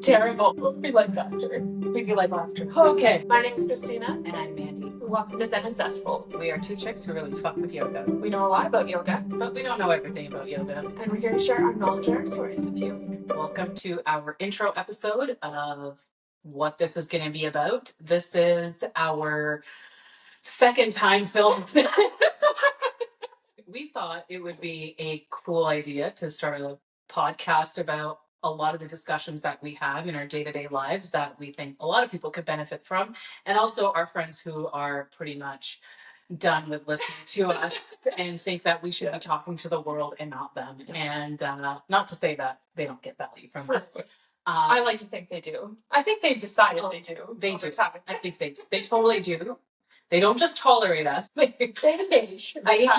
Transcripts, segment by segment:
Terrible. We like laughter. We do like laughter. Okay, my name is Kristina. And I'm Mandy. Welcome to Zen Zestful. We are two chicks who really fuck with yoga. We know a lot about yoga. But we don't know everything about yoga. And we're here to share our knowledge and our stories with you. Welcome to our intro episode of what this is going to be about. This is our second time filming this. We thought it would be a cool idea to start a podcast about a lot of the discussions that we have in our day-to-day lives that we think a lot of people could benefit from, and also our friends who are pretty much done with listening to us and think that we should be talking to the world and not them. And not to say that they don't get value from us. I like to think they do. I think they've decided they do. They do. I think they totally do. They don't just tolerate us. They engage. They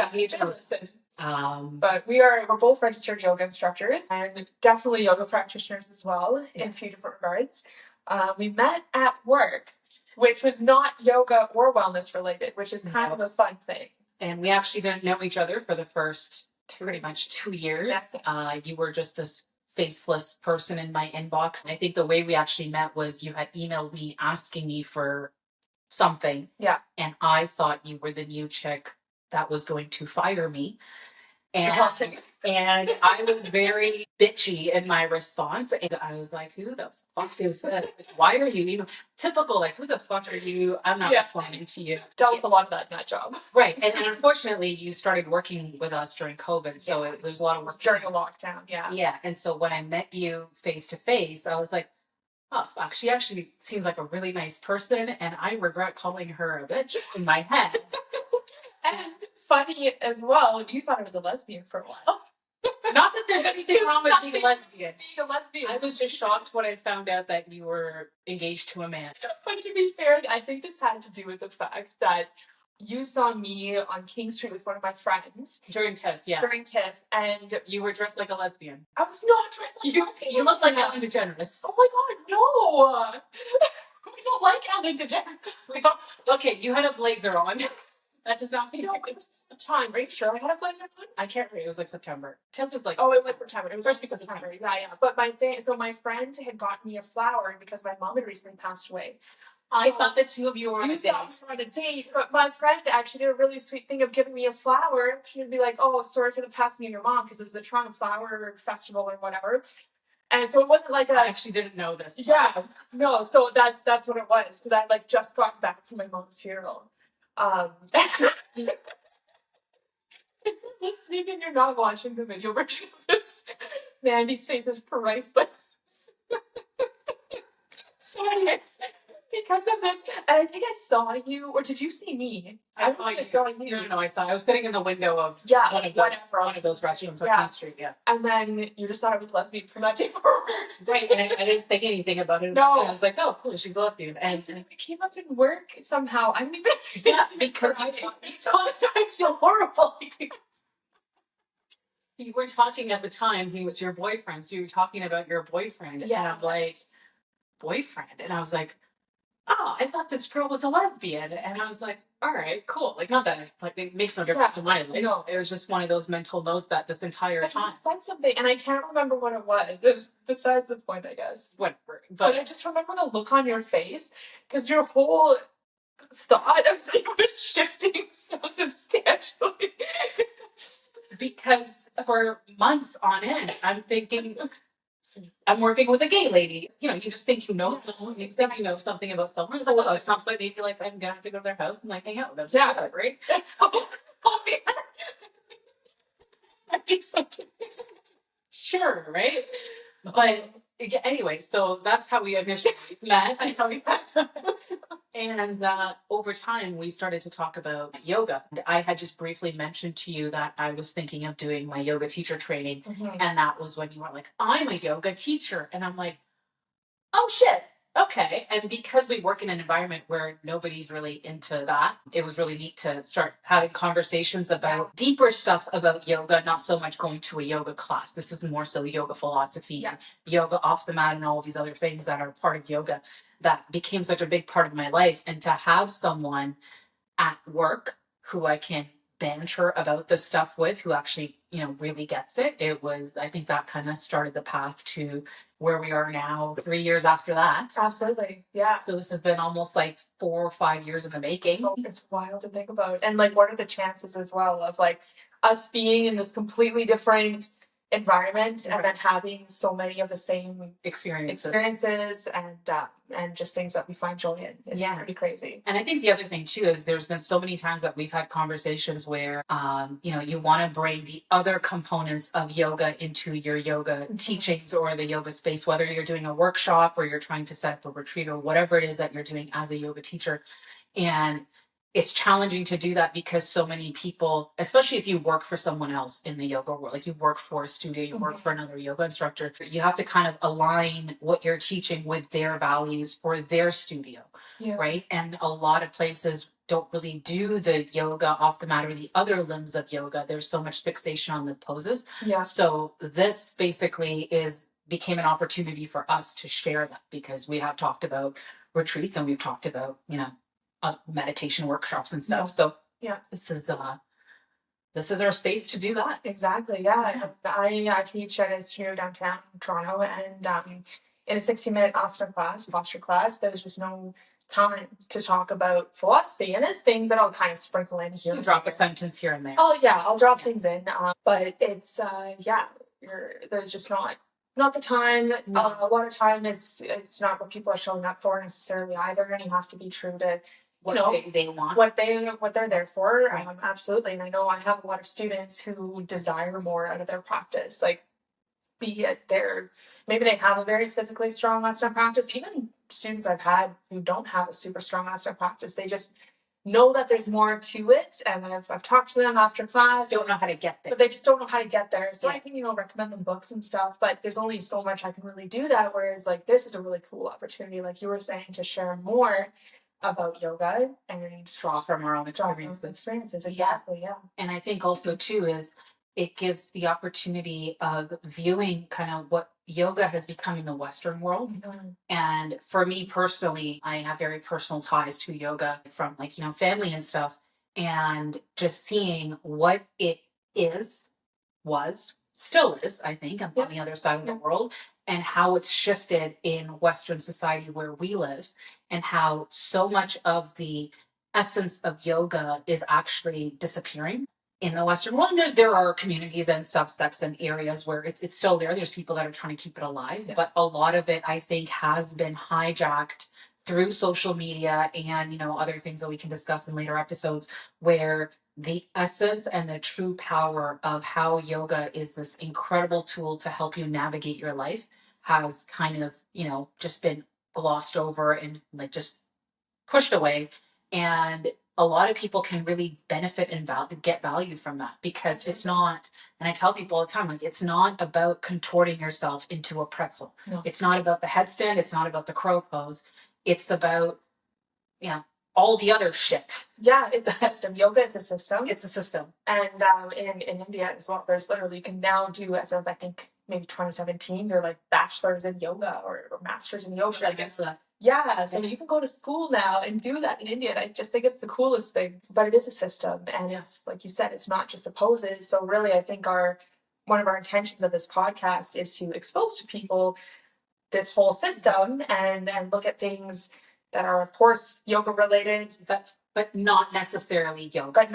engage us. But we're both registered yoga instructors and definitely yoga practitioners as well in a few different regards. We met at work, which was not yoga or wellness related, which is kind of a fun thing. And we actually didn't know each other for the first pretty much 2 years. Yes. You were just this faceless person in my inbox. I think the way we actually met was you had emailed me asking me for something. Yeah. And I thought you were the new chick that was going to fire me. And I was very bitchy in my response. And I was like, who the fuck is this? Why are you even typical? Like, who the fuck are you? I'm not responding to you. Dealt with a lot of that in that job. Right. And unfortunately, you started working with us during COVID. So there's a lot of work. During a lockdown. Yeah. Yeah. And so when I met you face to face, I was like, oh, fuck. She actually seems like a really nice person. And I regret calling her a bitch in my head. And funny as well, you thought I was a lesbian for a while. Not that there's anything wrong with being a lesbian. Being a lesbian. I was just shocked when I found out that you were engaged to a man. But to be fair, I think this had to do with the fact that you saw me on King Street with one of my friends. During TIFF, yeah. During TIFF, and you were dressed like a lesbian. I was not dressed like a lesbian. You look like Ellen DeGeneres. Oh my god, no! We don't like Ellen DeGeneres. Okay, you had a blazer on. That does not mean it was time. Are you sure I had a blazer on? I can't remember. It was like September. TIFF was like... Oh, it was September. It was first because of September. Yeah. But my friend had gotten me a flower because my mom had recently passed away. I thought the two of you were on a date. On a date, but my friend actually did a really sweet thing of giving me a flower. She would be like, "Oh, sorry for the passing of your mom," because it was the Toronto Flower Festival or whatever. And so it wasn't like I actually didn't know this. Yeah, no. So that's what it was, because I had just gotten back from my mom's funeral. Listening and you're not watching the video version of this. Mandy's face is priceless. So because of this, and I think I saw you, or did you see me? I saw you. No, I was sitting in the window of one of those restrooms on King Street, And then you just thought I was lesbian from that day forward. Right, and I didn't say anything about it. No. I was like, oh, cool, she's a lesbian. And it came up in work somehow. I mean, because you feel horrible. You were talking at the time, he was your boyfriend, so you were talking about your boyfriend. Yeah. And I'm like, boyfriend? And I was like, oh, I thought this girl was a lesbian. And I was like, all right, cool. Not that it makes no difference to my life. No. It was just one of those mental notes that this entire time. You said something, and I can't remember what it was. It was besides the point, I guess. Whatever. But I just remember the look on your face, because your whole thought of me was shifting so substantially. Because for months on end, I'm thinking... I'm working with a gay lady. You just think you know someone. You think you know something about someone. It's like, well, it sounds like maybe I'm going to have to go to their house and hang out with them. Yeah, right? I do something. Sure, right? But anyway, so that's how we initially met. That's how we met. And over time, we started to talk about yoga. I had just briefly mentioned to you that I was thinking of doing my yoga teacher training. Mm-hmm. And that was when you were like, I'm a yoga teacher. And I'm like, oh, shit. Okay. And because we work in an environment where nobody's really into that, it was really neat to start having conversations about deeper stuff about yoga, not so much going to a yoga class. This is more so yoga philosophy, yoga off the mat, and all these other things that are part of yoga that became such a big part of my life. And to have someone at work who I can banter about this stuff with, who actually, really gets it. I think that kind of started the path to where we are now 3 years after that. Absolutely. Yeah. So this has been almost like 4 or 5 years in the making. It's wild to think about. And like, what are the chances as well of like us being in this completely different environment and then having so many of the same experiences and just things that we find joy in. It's pretty crazy. And I think the other thing too is there's been so many times that we've had conversations where you want to bring the other components of yoga into your yoga teachings or the yoga space, whether you're doing a workshop or you're trying to set up a retreat or whatever it is that you're doing as a yoga teacher. And it's challenging to do that because so many people, especially if you work for someone else in the yoga world, like you work for a studio, you work for another yoga instructor, you have to kind of align what you're teaching with their values for their studio, right? And a lot of places don't really do the yoga off the mat or the other limbs of yoga. There's so much fixation on the poses. Yeah. So this basically became an opportunity for us to share that, because we have talked about retreats and we've talked about, meditation workshops and stuff. So this is our space to do that. Exactly. Yeah. I teach at a studio downtown Toronto, and in a 60-minute asana class, posture class, there's just no time to talk about philosophy, and there's things that I'll kind of sprinkle in here. You drop a sentence here and there. Oh yeah, I'll drop things in, but it's there's just not the time. No. A lot of time it's not what people are showing up for necessarily either, and you have to be true to they want, what they're there for. Right. Absolutely. And I know I have a lot of students who desire more out of their practice, like be it maybe they have a very physically strong asana practice. Even students I've had who don't have a super strong asana practice, they just know that there's more to it, and I've talked to them after class. They don't know how to get there. But they just don't know how to get there. So I can, recommend them books and stuff, but there's only so much I can really do that. Whereas like this is a really cool opportunity, like you were saying, to share more about yoga and draw from our own experiences. Exactly. Yeah. And I think also too is it gives the opportunity of viewing kind of what yoga has become in the Western world. Mm-hmm. And for me personally, I have very personal ties to yoga from family and stuff, and just seeing what it still is, I think, on the other side of the world, and how it's shifted in Western society where we live, and how so much of the essence of yoga is actually disappearing in the Western world. And there are communities and subsects and areas where it's still there. There's people that are trying to keep it alive, but a lot of it, I think, has been hijacked through social media and, other things that we can discuss in later episodes, where the essence and the true power of how yoga is this incredible tool to help you navigate your life has kind of, just been glossed over and just pushed away. And a lot of people can really benefit and get value from that, because it's not, and I tell people all the time, it's not about contorting yourself into a pretzel. No. It's not about the headstand. It's not about the crow pose. It's about, all the other shit. Yeah, it's a system. Yoga is a system. It's a system. And in India as well, there's literally, you can now do, as of I think maybe 2017, you're like bachelors in yoga or masters in yoga. Like it's the so you can go to school now and do that in India. And I just think it's the coolest thing. But it is a system, and it's like you said, it's not just the poses. So really, I think one of our intentions of this podcast is to expose to people this whole system and look at things that are, of course, yoga related, but not necessarily yoga.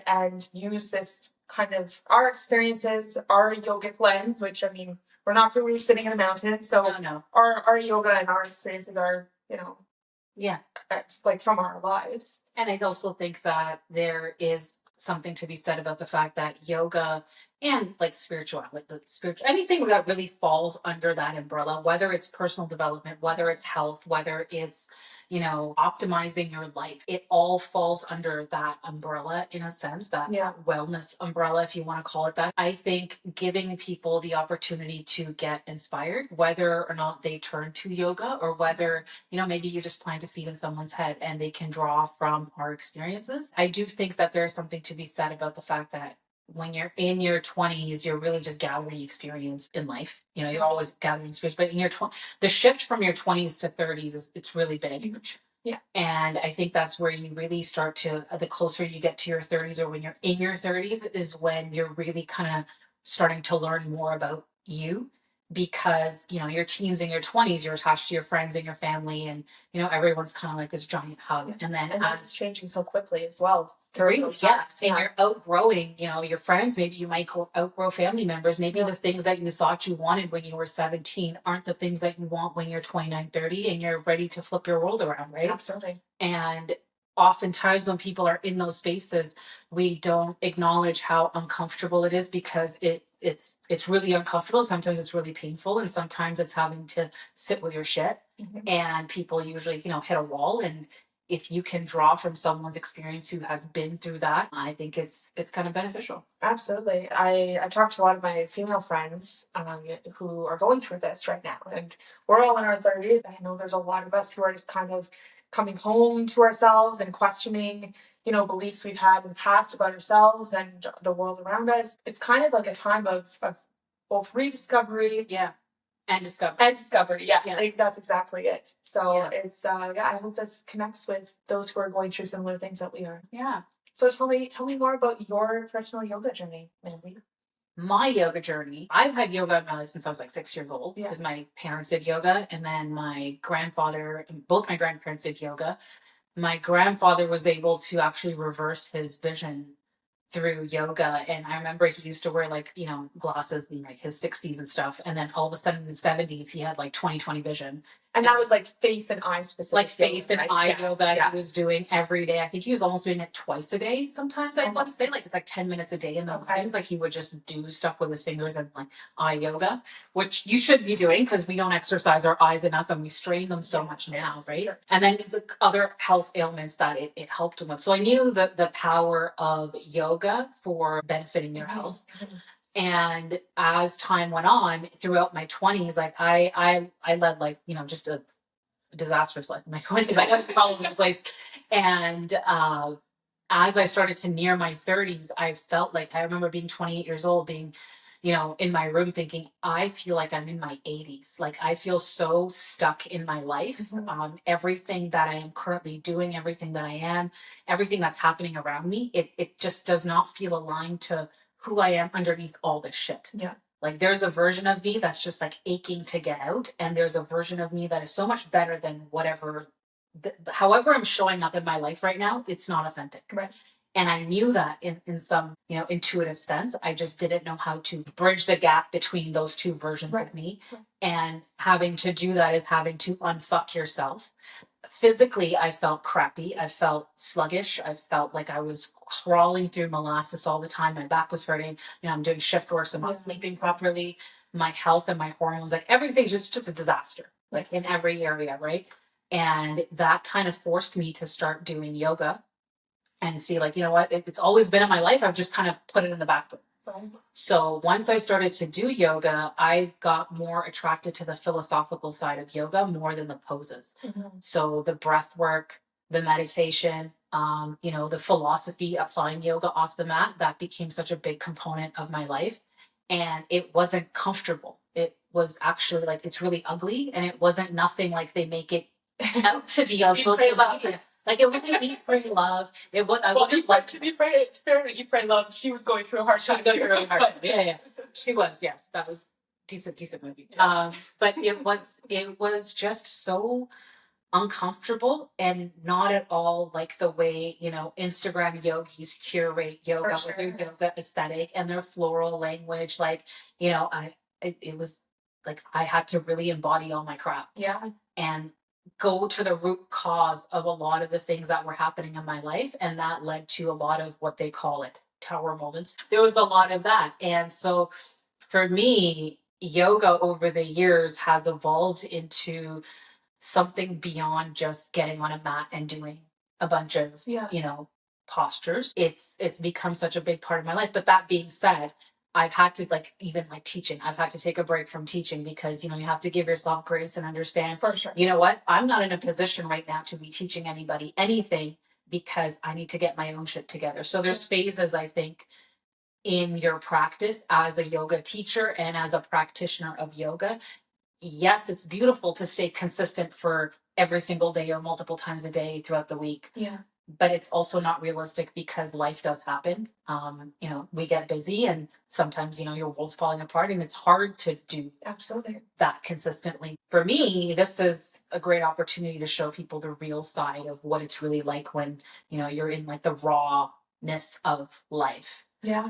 And use this kind of our experiences, our yogic lens, which, I mean, we're not really sitting in a mountain, so no. Our yoga and our experiences are, like from our lives. And I also think that there is something to be said about the fact that yoga and spirituality, anything that really falls under that umbrella, whether it's personal development, whether it's health, whether it's, optimizing your life, it all falls under that umbrella, in a sense, that wellness umbrella, if you want to call it that. I think giving people the opportunity to get inspired, whether or not they turn to yoga, or whether, maybe you just plant a seed in someone's head and they can draw from our experiences. I do think that there's something to be said about the fact that when you're in your 20s, you're really just gathering experience in life. You're always gathering experience, but in the shift from your 20s to 30s it's really big. Yeah. And I think that's where you really start to, the closer you get to your 30s, or when you're in your 30s, is when you're really kind of starting to learn more about you. Because, your teens and your 20s, you're attached to your friends and your family, and, everyone's kind of like this giant hub. Yeah. And then and that's changing so quickly as well. Yes, and you're outgrowing, your friends. Maybe you might outgrow family members. Maybe the things that you thought you wanted when you were 17 aren't the things that you want when you're 29, 30, and you're ready to flip your world around, right? Absolutely. And oftentimes when people are in those spaces, we don't acknowledge how uncomfortable it is, because it's really uncomfortable. Sometimes it's really painful, and sometimes it's having to sit with your shit. Mm-hmm. And people usually, hit a wall. And if you can draw from someone's experience who has been through that, I think it's kind of beneficial. Absolutely. I talked to a lot of my female friends who are going through this right now, and we're all in our 30s. I know there's a lot of us who are just kind of coming home to ourselves and questioning, beliefs we've had in the past about ourselves and the world around us. It's kind of like a time of both rediscovery, and discovery. Yeah. I think that's exactly it. So it's I hope this connects with those who are going through similar things that we are. Yeah. So tell me more about your personal yoga journey, Mandy. My yoga journey, I've had yoga in my life since I was like 6 years old, because my parents did yoga, and then both my grandparents did yoga. My grandfather was able to actually reverse his vision through yoga. And I remember he used to wear glasses in like his 60s and stuff. And then all of a sudden in the 70s, he had like 20/20 vision. And that was like face and eye specific. Like face and eye yoga he was doing every day. I think he was almost doing it twice a day sometimes. I want to say it's like 10 minutes a day in the mornings. Like he would just do stuff with his fingers and like eye yoga, which you should be doing, because we don't exercise our eyes enough and we strain them so much now, right? Sure. And then the other health ailments that it helped him with. So I knew the power of yoga for benefiting your health. And as time went on throughout my 20s, like I led just a disastrous life in my 20s. I was all over the place. And as I started to near my 30s, I felt like, I remember being 28 years old, being, in my room thinking, I feel like I'm in my 80s. Like I feel so stuck in my life. Everything that I am currently doing, everything that I am, everything that's happening around me, it just does not feel aligned to who I am underneath all this shit. Yeah. Like there's a version of me that's just like aching to get out. And there's a version of me that is so much better than however I'm showing up in my life right now, it's not authentic. Right. And I knew that in some, intuitive sense. I just didn't know how to bridge the gap between those two versions of me. Right. And having to do that is having to unfuck yourself. Physically, I felt crappy. I felt sluggish. I felt like I was crawling through molasses all the time. My back was hurting. I'm doing shift work, so I'm not sleeping properly. My health and my hormones, like everything's just a disaster, like in every area, right? And that kind of forced me to start doing yoga and see, like, you know what? It's always been in my life. I've just kind of put it in the back burner. So once I started to do yoga, I got more attracted to the philosophical side of yoga more than the poses. So the breath work, the meditation, the philosophy applying yoga off the mat, that became such a big component of my life. And it wasn't comfortable. It was actually like, it's really ugly, and it wasn't nothing like they make it out to be on social media. Like it wasn't eat, pray, love. It was. I wasn't like, to be fair, eat, pray, love. She was going through a hard time. She was going through a really hard time. Yeah. She was. Yes, that was decent movie. Yeah. But it was just so uncomfortable, and not at all like the way Instagram yogis curate yoga with their yoga aesthetic and their floral language. Like it was like I had to really embody all my crap. Yeah. And go to the root cause of a lot of the things that were happening in my life. And that led to a lot of what they call it tower moments. There was a lot of that. And so for me, yoga over the years has evolved into something beyond just getting on a mat and doing a bunch of, postures. It's become such a big part of my life. But that being said, I've had to even teaching, I've had to take a break from teaching, because, you have to give yourself grace and understand, for sure, you know what, I'm not in a position right now to be teaching anybody anything, because I need to get my own shit together. So there's phases, I think, in your practice as a yoga teacher and as a practitioner of yoga. Yes, it's beautiful to stay consistent for every single day or multiple times a day throughout the week. Yeah. But it's also not realistic because life does happen. We get busy and sometimes, your world's falling apart and it's hard to do Absolutely that consistently. For me, this is a great opportunity to show people the real side of what it's really like when, you're in like the rawness of life. Yeah.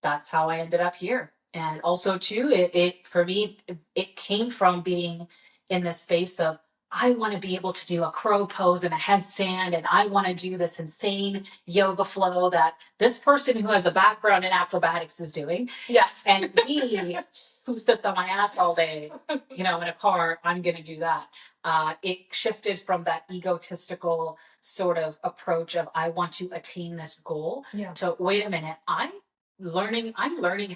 That's how I ended up here. And also too, it for me, it came from being in this space of, I want to be able to do a crow pose and a headstand, and I want to do this insane yoga flow that this person who has a background in acrobatics is doing. Yeah. And me, who sits on my ass all day, in a car, I'm going to do that. It shifted from that egotistical sort of approach of, I want to attain this goal, to, wait a minute, I'm learning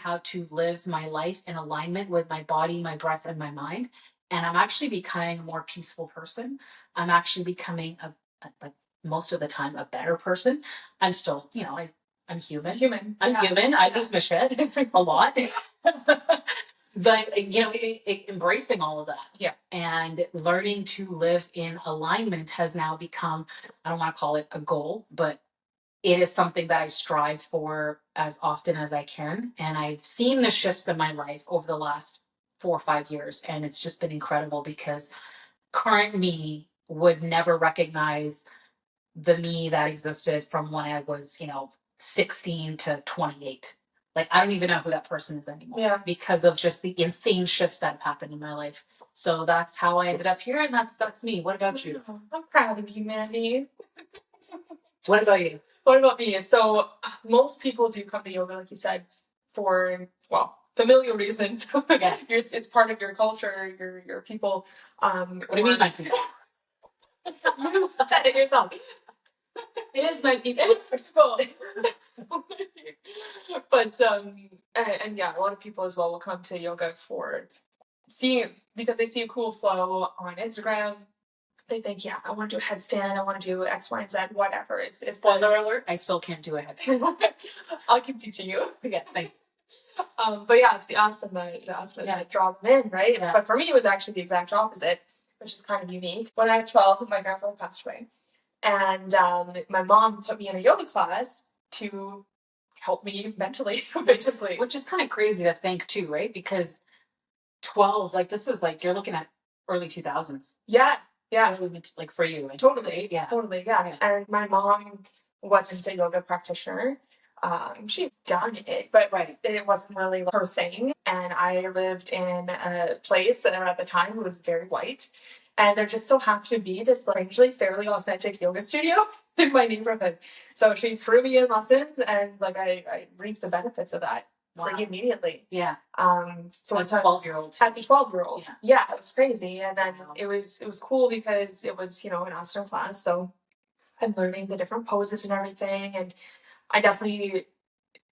how to live my life in alignment with my body, my breath, and my mind. And I'm actually becoming a more peaceful person. I'm actually becoming like most of the time, a better person. I'm still, I'm human. I'm human. I lose my shit a lot. But, embracing all of that. Yeah. And learning to live in alignment has now become, I don't want to call it a goal, but it is something that I strive for as often as I can. And I've seen the shifts in my life over the last 4 or 5 years. And it's just been incredible because current me would never recognize the me that existed from when I was, 16 to 28. Like, I don't even know who that person is anymore because of just the insane shifts that have happened in my life. So that's how I ended up here. And that's me. What about you? I'm proud of you, Mandy. What about you? What about me? So most people do come to yoga, like you said, for, familial reasons. Yeah. It's part of your culture, your people. What do you mean by people? You said it yourself. It is my people. It's people. But and a lot of people as well will come to yoga for because they see a cool flow on Instagram. They think, I want to do a headstand, I want to do X, Y, and Z, whatever. It's spoiler alert, I still can't do a headstand. I'll keep teaching you. Yeah, thank you. But it's the asana that draw them in, right? Yeah. But for me, it was actually the exact opposite, which is kind of unique. When I was 12, my grandfather passed away. And my mom put me in a yoga class to help me mentally, basically. Which is kind of crazy to think too, right? Because 12, like this is like, you're looking at early 2000s. Yeah. Like for you. Totally. Yeah. Totally. Yeah. And my mom wasn't a yoga practitioner. She'd done it, but it wasn't really her thing. And I lived in a place that at the time was very white. And there just so happened to be this strangely fairly authentic yoga studio in my neighborhood. So she threw me in lessons and I reaped the benefits of that. Pretty immediately. Yeah. So as a 12-year-old. As a 12-year-old. Yeah, it was crazy. And then it was cool because it was, an asana class. So I'm learning the different poses and everything. And I definitely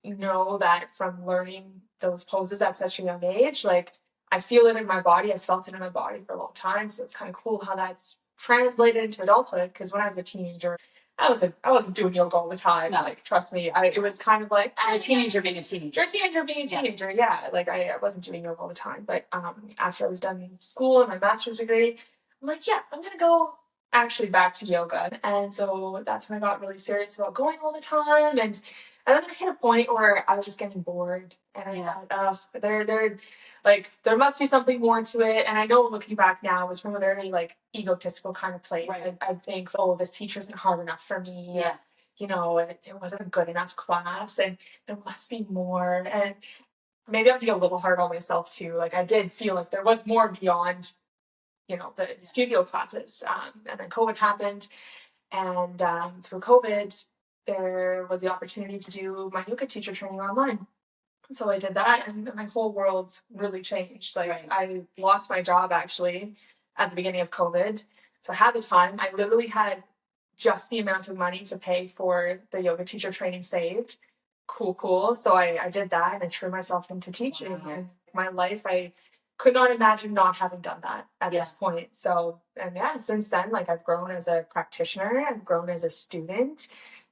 know that from learning those poses at such a young age, I feel it in my body. I felt it in my body for a long time. So it's kind of cool how that's translated into adulthood. Because when I was a teenager, I wasn't doing yoga all the time. No. Trust me. It was kind of like a teenager being a teenager. You're a teenager being a teenager. Yeah. I wasn't doing yoga all the time. But after I was done school and my master's degree, I'm like, I'm gonna go actually back to yoga. And so that's when I got really serious about going all the time. And then I hit a point where I was just getting bored. And I thought, there must be something more to it. And I know looking back now, it was from a very egotistical kind of place. Right. I think, this teacher isn't hard enough for me. Yeah. It wasn't a good enough class and there must be more. And maybe I'm being a little hard on myself too. I did feel like there was more beyond, the studio classes. And then COVID happened. And through COVID, there was the opportunity to do my yoga teacher training online. So I did that and my whole world really changed. I lost my job actually at the beginning of COVID. So I had the time. I literally had just the amount of money to pay for the yoga teacher training saved. Cool. So I did that and I threw myself into teaching. Wow. And my life, I could not imagine not having done that at this point. So, and since then, I've grown as a practitioner, I've grown as a student,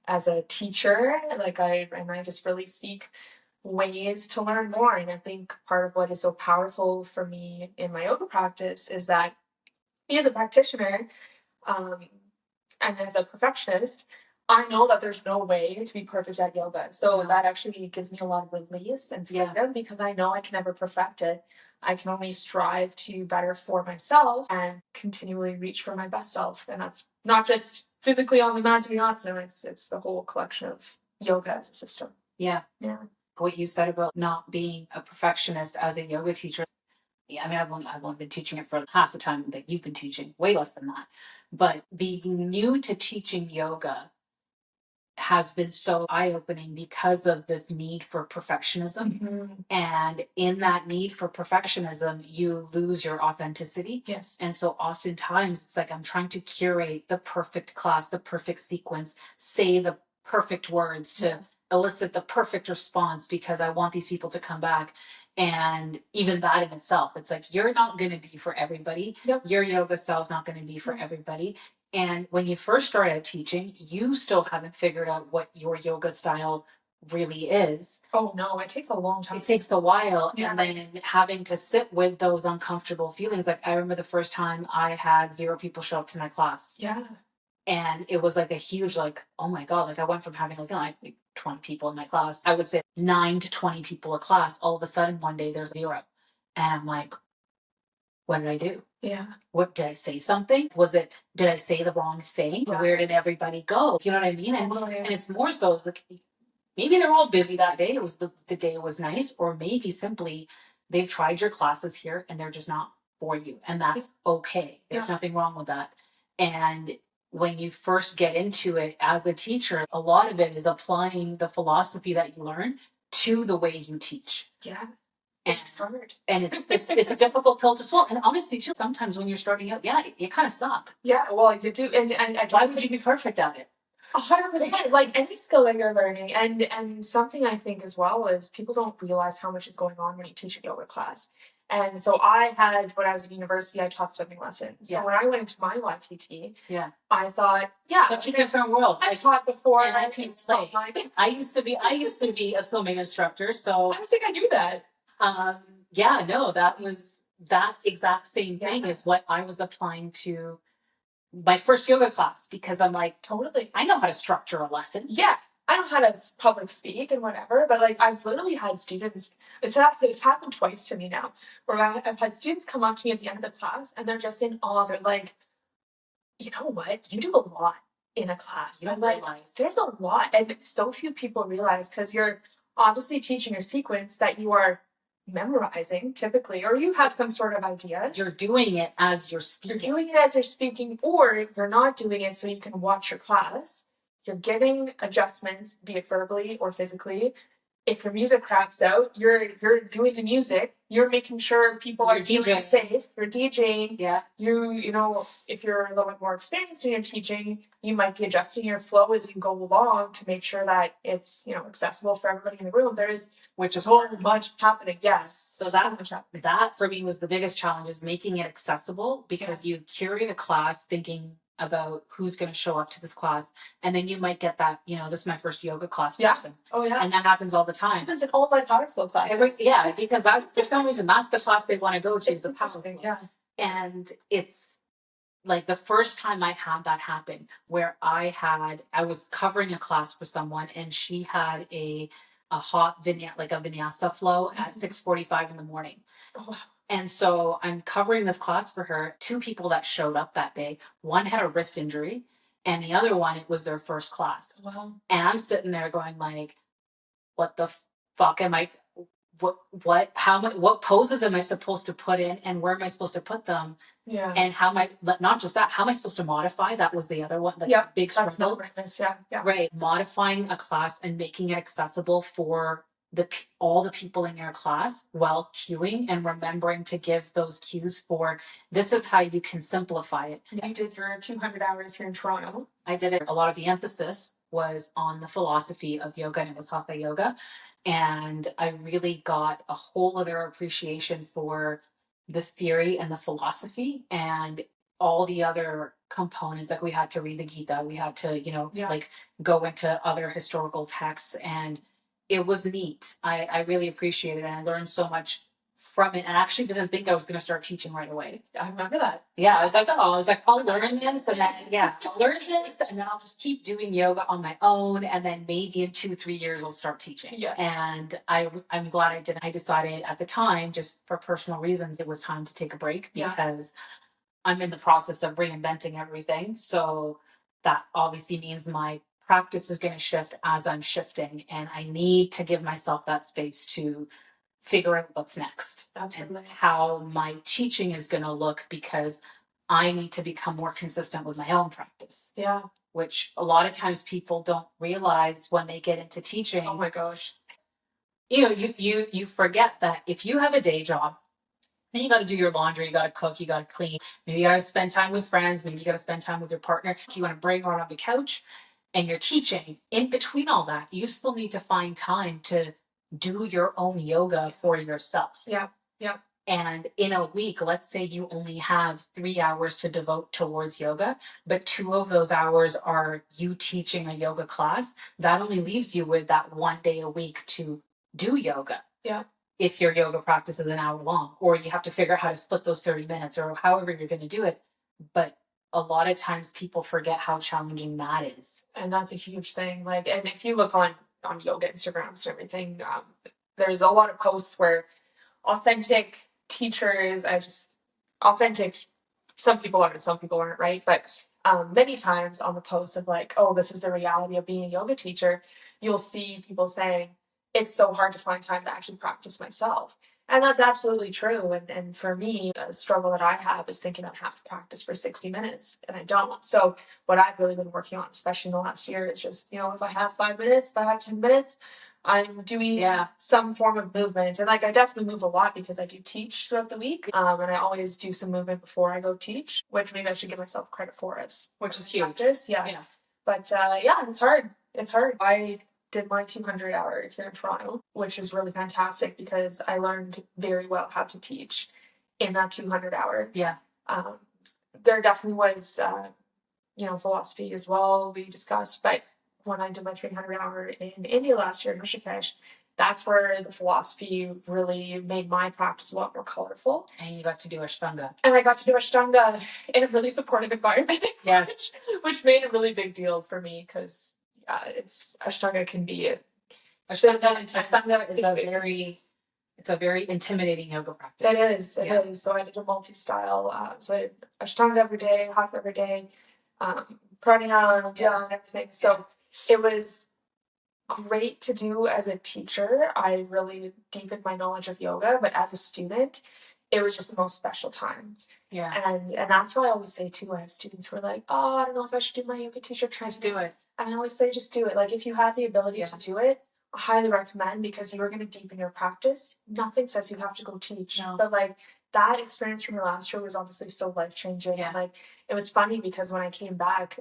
as a teacher, I just really seek ways to learn more. And I think part of what is so powerful for me in my yoga practice is that me as a practitioner, and as a perfectionist, I know that there's no way to be perfect at yoga. So that actually gives me a lot of release and freedom because I know I can never perfect it. I can only strive to better for myself and continually reach for my best self. And that's not just physically on the mat doing asana, it's the whole collection of yoga as a system. Yeah. Yeah. What you said about not being a perfectionist as a yoga teacher. Yeah, I mean, I've only been teaching it for half the time that you've been teaching, way less than that. But being new to teaching yoga has been so eye-opening because of this need for perfectionism. Mm-hmm. And in that need for perfectionism, you lose your authenticity. Yes. And so oftentimes it's like I'm trying to curate the perfect class, the perfect sequence, say the perfect words to elicit the perfect response because I want these people to come back. And even that in itself, it's like, you're not going to be for everybody. Yep. Your yoga style is not going to be for everybody. And when you first start out teaching, you still haven't figured out what your yoga style really is. Oh no, it takes a long time. It takes a while. Yeah. And then having to sit with those uncomfortable feelings. Like I remember the first time I had 0 people show up to my class. Yeah. And it was like a huge, like, oh my God, like I went from having like 20 people in my class. I would say 9 to 20 people a class. All of a sudden one day there's 0. And I'm like, what did I do? Yeah. What did I say something? Did I say the wrong thing? Yeah. Where did everybody go? You know what I mean? And it's more so like maybe they're all busy that day. It was the day was nice, or maybe simply they've tried your classes here and they're just not for you. And that's okay. There's nothing wrong with that. And when you first get into it as a teacher, a lot of it is applying the philosophy that you learn to the way you teach. Yeah. It's hard. And it's a difficult pill to swallow. And honestly, too, sometimes when you're starting out, you kind of suck. Yeah, well, you do. And why would you be perfect at it? 100%. Like any skill that you're learning. And something I think as well is people don't realize how much is going on when you teach a yoga class. And so when I was at university, I taught swimming lessons. So when I went into my YTT, I thought, such a different world. I've taught before. And I can play. I used to be a swimming instructor. So I don't think I knew that. That exact same thing is what I was applying to my first yoga class, because I'm like, totally, I know how to structure a lesson. Yeah. I know how to public speak and whatever, but like I've literally had students, it's happened twice to me now, where I've had students come up to me at the end of the class and they're just in awe. They're like, you know what? You do a lot in a class. You don't like, realize. There's a lot, and so few people realize, because you're obviously teaching a sequence that you are memorizing typically, or you have some sort of idea. You're doing it as you're speaking. Or you're not doing it so you can watch your class. You're giving adjustments, be it verbally or physically. If your music craps out, you're doing the music. You're making sure people are feeling safe. You're DJing. Yeah. You know, if you're a little bit more experienced in your teaching, you might be adjusting your flow as you go along to make sure that it's, accessible for everybody in the room. Which is so much happening. Yes. So that for me was the biggest challenge, is making it accessible, because you curate a class thinking about who's going to show up to this class, and then you might get that, this is my first yoga class person. Oh yeah. And that happens all the time. It happens in all my power flow classes. Because for some reason that's the class they want to go to, is the power flow. Yeah. And it's like the first time I had that happen, where I was covering a class for someone, and she had a hot vinyasa flow at 6:45 in the morning. Oh, wow. And so I'm covering this class for her. 2 people that showed up that day, one had a wrist injury, and the other one, it was their first class. Wow. And I'm sitting there going like, what the fuck am I, what poses am I supposed to put in, and where am I supposed to put them? Yeah. And not just that, how am I supposed to modify? That was the other one. Big struggle. Yeah. Right. Modifying a class and making it accessible for all the people in your class, while cueing and remembering to give those cues for, this is how you can simplify it. You did your 200 hours here in Toronto. I did it. A lot of the emphasis was on the philosophy of yoga, and it was hatha yoga. And I really got a whole other appreciation for the theory and the philosophy and all the other components. Like we had to read the Gita, we had to, go into other historical texts, and it was neat. I really appreciated it, and I learned so much from it and actually didn't think I was going to start teaching right away. I remember that. Yeah, I was like, I'll learn this, and then I'll learn this, and then I'll just keep doing yoga on my own, and then maybe in 2-3 years I'll start teaching. Yeah. And I'm glad I did. I decided at the time, just for personal reasons, it was time to take a break because I'm in the process of reinventing everything. So that obviously means my practice is going to shift as I'm shifting, and I need to give myself that space to figure out what's next. Absolutely. And how my teaching is going to look, because I need to become more consistent with my own practice. Yeah. Which a lot of times people don't realize when they get into teaching. Oh my gosh. You forget that if you have a day job, then you got to do your laundry, you got to cook, you got to clean, maybe you got to spend time with friends, maybe you got to spend time with your partner. You want to bring her on the couch and you're teaching. In between all that, you still need to find time to do your own yoga for yourself. Yeah. Yeah. And in a week, let's say you only have 3 hours to devote towards yoga, but 2 of those hours are you teaching a yoga class. That only leaves you with that 1 day a week to do yoga. Yeah. If your yoga practice is an hour long, or you have to figure out how to split those 30 minutes or however you're going to do it. But a lot of times people forget how challenging that is. And that's a huge thing. Like, and if you look on yoga Instagrams and everything, there's a lot of posts where authentic teachers, authentic, some people are and some people aren't, right? But many times on the posts of like, oh, this is the reality of being a yoga teacher, you'll see people saying, it's so hard to find time to actually practice myself. And that's absolutely true. And for me, the struggle that I have is thinking I have to practice for 60 minutes and I don't. So what I've really been working on, especially in the last year, is just, if I have 5 minutes, if I have 10 minutes, I'm doing some form of movement. And like, I definitely move a lot because I do teach throughout the week. And I always do some movement before I go teach, which maybe I should give myself credit for, which is huge. Yeah. But it's hard. It's hard. I did my 200 hour here in Toronto, which is really fantastic because I learned very well how to teach in that 200 hour. Yeah. There definitely was, philosophy as well we discussed, but when I did my 300 hour in India last year in Rishikesh, that's where the philosophy really made my practice a lot more colorful. And you got to do Ashtanga. And I got to do Ashtanga in a really supportive environment. Yes. which made a really big deal for me because Ashtanga can be Ashtanga is it's a very intimidating yoga practice. It is. It is. So I did a multi-style. So I did Ashtanga every day, Hatha every day, pranayama, dhyan, everything. So it was great to do as a teacher. I really deepened my knowledge of yoga, but as a student, it was just the most special time. Yeah. And that's why I always say too, I have students who are like, oh, I don't know if I should do my yoga teacher training. Just do it. And I always say, just do it. Like, if you have the ability to do it, I highly recommend, because you're going to deepen your practice. Nothing says you have to go teach. No. But like, that experience from your last year was obviously so life-changing. Yeah. And like, it was funny because when I came back,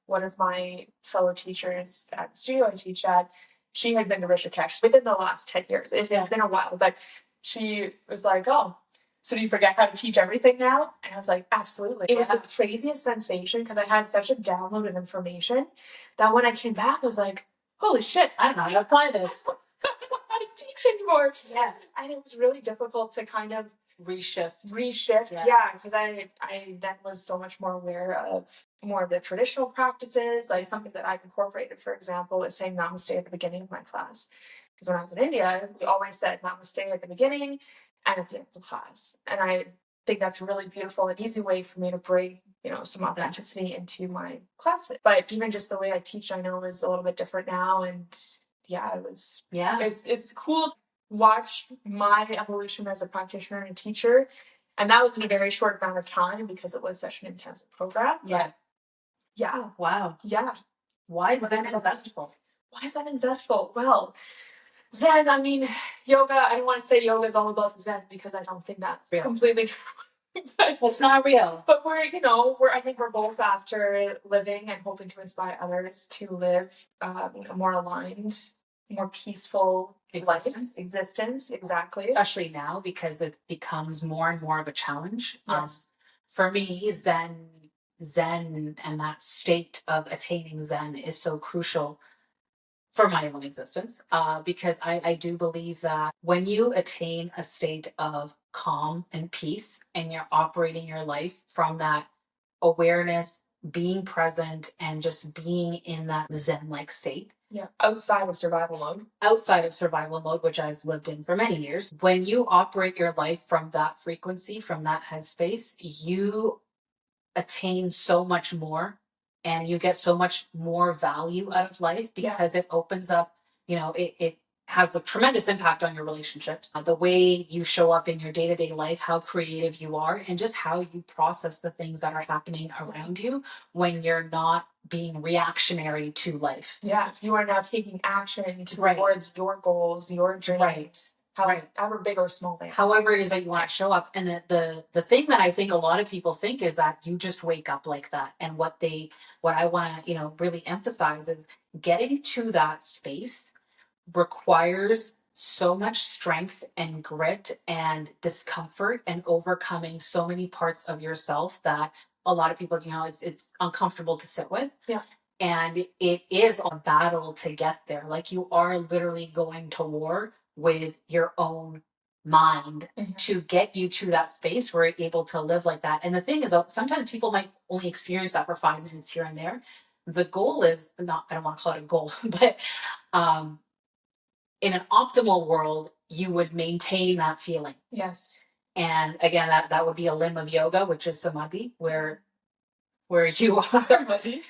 one of my fellow teachers at the studio I teach at, she had been to Rishikesh within the last 10 years. It had been a while, but she was like, oh, so do you forget how to teach everything now? And I was like, absolutely. It was the craziest sensation because I had such a download of information that when I came back, I was like, holy shit, I don't know how to apply this. I don't know how to teach anymore. Yeah. And it was really difficult to kind of reshift. Yeah, because I then was so much more aware of more of the traditional practices, like something that I've incorporated, for example, is saying namaste at the beginning of my class. Because when I was in India, we always said namaste at the beginning and at the end of the class. And I think that's a really beautiful and easy way for me to bring, some authenticity into my classes. But even just the way I teach, I know is a little bit different now. And it's cool to watch my evolution as a practitioner and a teacher. And that was in a very short amount of time because it was such an intensive program. Yeah. Yeah. Wow. Yeah. Why is Zen Zestful? Why is Zen Zestful? Well, Zen, yoga, I don't want to say yoga is all about Zen because I don't think that's real. Completely true. It's not real. But I think we're both after living and hoping to inspire others to live a more aligned, more peaceful existence. Exactly. Especially now because it becomes more and more of a challenge. Yes. For me, Zen and that state of attaining Zen is so crucial for my own existence, because I do believe that when you attain a state of calm and peace and you're operating your life from that awareness, being present, and just being in that Zen-like state. Yeah, outside of survival mode. Outside of survival mode, which I've lived in for many years. When you operate your life from that frequency, from that headspace, you attain so much more and you get so much more value out of life because it opens up, it has a tremendous impact on your relationships, the way you show up in your day-to-day life, how creative you are, and just how you process the things that are happening around you when you're not being reactionary to life. Yeah, you are now taking action towards your goals, your dreams. However big or small they are. However it is that you want to show up. And the thing that I think a lot of people think is that you just wake up like that. And what I want to, really emphasize is getting to that space requires so much strength and grit and discomfort and overcoming so many parts of yourself that a lot of people, it's uncomfortable to sit with. Yeah. And it is a battle to get there. Like you are literally going to war with your own mind to get you to that space where you're able to live like that. And the thing is, sometimes people might only experience that for 5 minutes here and there. The goal is not, I don't want to call it a goal, but in an optimal world, you would maintain that feeling. Yes. And again, that would be a limb of yoga, which is samadhi, where you are. Samadhi.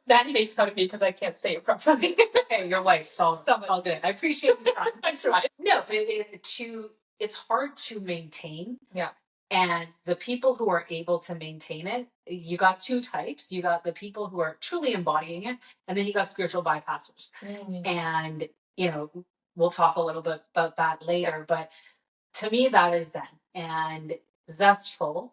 That makes fun of me because I can't say it properly. It's okay, you're white. It's all good. I appreciate you trying. That's right. No, but it's hard to maintain. Yeah. And the people who are able to maintain it, you got two types. You got the people who are truly embodying it, and then you got spiritual bypassers. And, we'll talk a little bit about that later. But to me, that is Zen. And Zestful.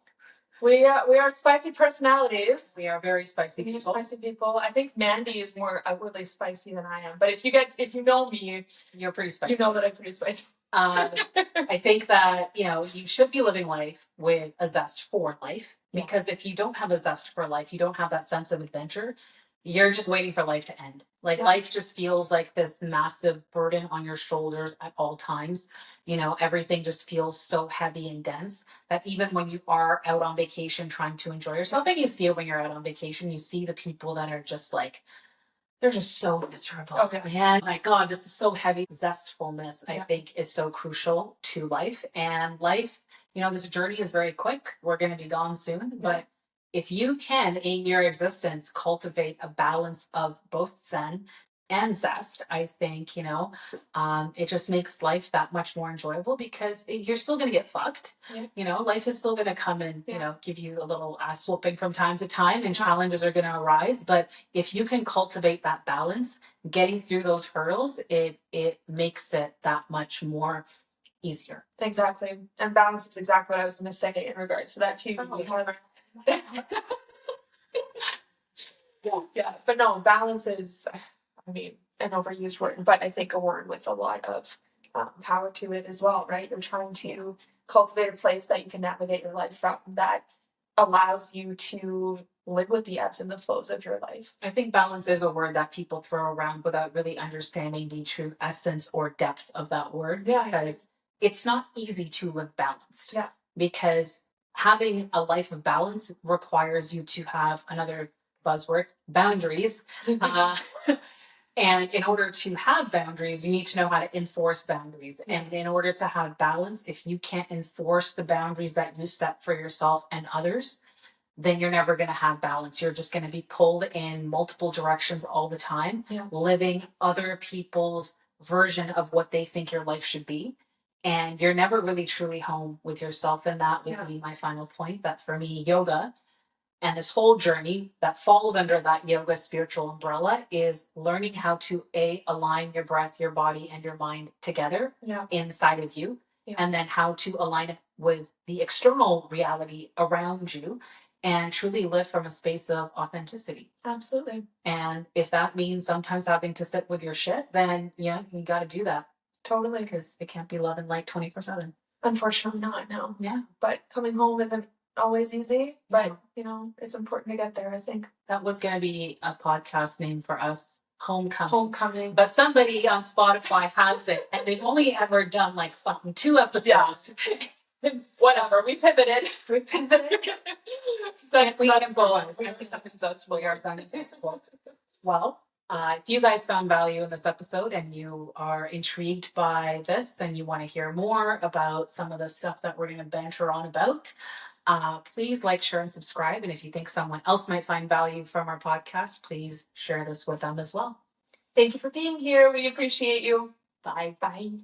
We are spicy personalities. We are very spicy people. Spicy people. I think Mandy is more outwardly spicy than I am. But if you know me, you're pretty spicy. You know that I'm pretty spicy. I think that, you should be living life with a zest for life. Because if you don't have a zest for life, you don't have that sense of adventure, you're just waiting for life to end. Life just feels like this massive burden on your shoulders at all times. Everything just feels so heavy and dense that even when you are out on vacation trying to enjoy yourself, and you see it when you're out on vacation, you see the people that are just like, they're just so miserable. Okay. Man, my God, this is so heavy. Zestfulness, I think, is so crucial to life. And life, this journey is very quick. We're going to be gone soon. But if you can, in your existence, cultivate a balance of both Zen and zest, I think, it just makes life that much more enjoyable because you're still going to get fucked. Yeah. Life is still going to come and, give you a little ass whooping from time to time and challenges are going to arise. But if you can cultivate that balance, getting through those hurdles, it makes it that much more easier. Exactly. And balance is exactly what I was going to say in regards to that too. Yeah. But no, balance is, an overused word, but I think a word with a lot of power to it as well, right? You're trying to cultivate a place that you can navigate your life from that allows you to live with the ebbs and the flows of your life. I think balance is a word that people throw around without really understanding the true essence or depth of that word. Yeah. Because it's not easy to live balanced. Yeah. Because having a life of balance requires you to have another buzzword, boundaries. And in order to have boundaries, you need to know how to enforce boundaries. And in order to have balance, if you can't enforce the boundaries that you set for yourself and others, then you're never going to have balance. You're just going to be pulled in multiple directions all the time, living other people's version of what they think your life should be. And you're never really truly home with yourself. And that would be my final point, that for me, yoga and this whole journey that falls under that yoga spiritual umbrella is learning how to align your breath, your body, and your mind together inside of you. And then how to align it with the external reality around you and truly live from a space of authenticity. Absolutely. And if that means sometimes having to sit with your shit, then you got to do that. Totally. Because it can't be love and light 24/7. Unfortunately not, no. Yeah. But coming home isn't always easy, but it's important to get there, I think. That was going to be a podcast name for us. Homecoming. But somebody on Spotify has it, and they've only ever done like fucking 2 episodes. Yeah. Whatever. We pivoted. Zen Zestful. We are Zen Zestful. Well, if you guys found value in this episode and you are intrigued by this and you want to hear more about some of the stuff that we're going to banter on about, please like, share, and subscribe. And if you think someone else might find value from our podcast, please share this with them as well. Thank you for being here. We appreciate you. Bye. Bye.